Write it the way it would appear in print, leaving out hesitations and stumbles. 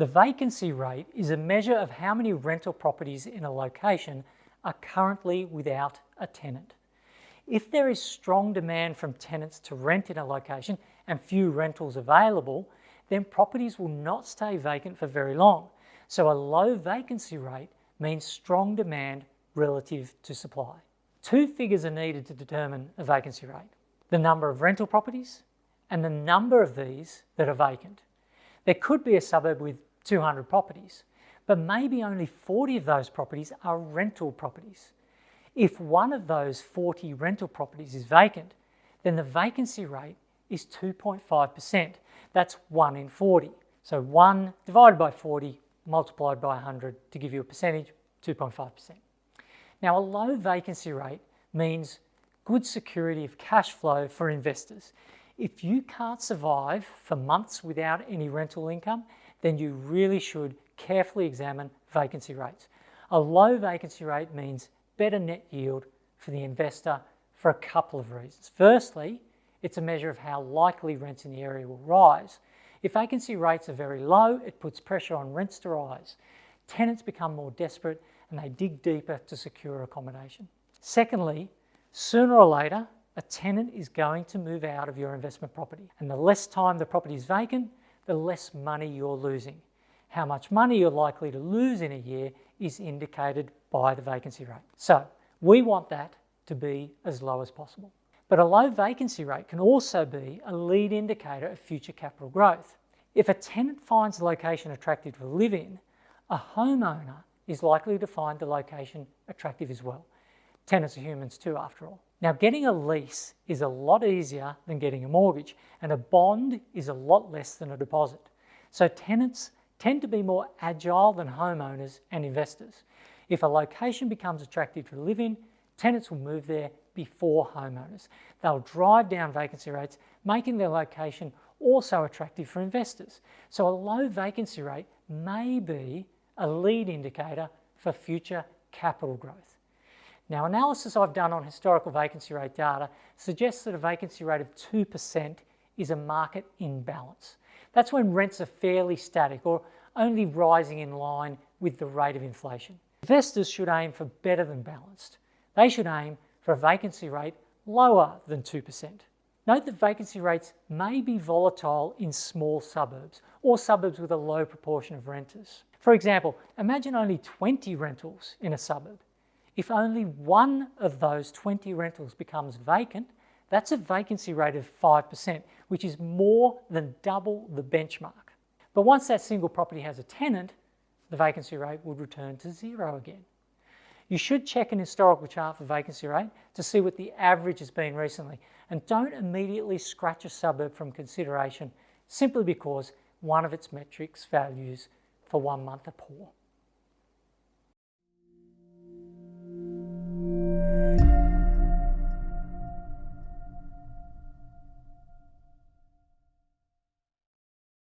The vacancy rate is a measure of how many rental properties in a location are currently without a tenant. If there is strong demand from tenants to rent in a location and few rentals available, then properties will not stay vacant for very long. So a low vacancy rate means strong demand relative to supply. Two figures are needed to determine a vacancy rate: the number of rental properties and the number of these that are vacant. There could be a suburb with 200 properties, but maybe only 40 of those properties are rental properties. If one of those 40 rental properties is vacant, then the vacancy rate is 2.5%. That's 1 in 40. So 1 divided by 40 multiplied by 100 to give you a percentage, 2.5%. Now, a low vacancy rate means good security of cash flow for investors. If you can't survive for months without any rental income, then you really should carefully examine vacancy rates. A low vacancy rate means better net yield for the investor for a couple of reasons. Firstly, it's a measure of how likely rents in the area will rise. If vacancy rates are very low, it puts pressure on rents to rise. Tenants become more desperate and they dig deeper to secure accommodation. Secondly, sooner or later, a tenant is going to move out of your investment property. And the less time the property is vacant, the less money you're losing. How much money you're likely to lose in a year is indicated by the vacancy rate. So we want that to be as low as possible. But a low vacancy rate can also be a lead indicator of future capital growth. If a tenant finds the location attractive to live in, a homeowner is likely to find the location attractive as well. Tenants are humans too, after all. Now, getting a lease is a lot easier than getting a mortgage, and a bond is a lot less than a deposit. So tenants tend to be more agile than homeowners and investors. If a location becomes attractive to live in, tenants will move there before homeowners. They'll drive down vacancy rates, making their location also attractive for investors. So a low vacancy rate may be a lead indicator for future capital growth. Now, analysis I've done on historical vacancy rate data suggests that a vacancy rate of 2% is a market imbalance. That's when rents are fairly static or only rising in line with the rate of inflation. Investors should aim for better than balanced. They should aim for a vacancy rate lower than 2%. Note that vacancy rates may be volatile in small suburbs or suburbs with a low proportion of renters. For example, imagine only 20 rentals in a suburb. If only one of those 20 rentals becomes vacant, that's a vacancy rate of 5%, which is more than double the benchmark. But once that single property has a tenant, the vacancy rate would return to 0 again. You should check an historical chart for vacancy rate to see what the average has been recently, and don't immediately scratch a suburb from consideration simply because one of its metrics values for 1 month are poor.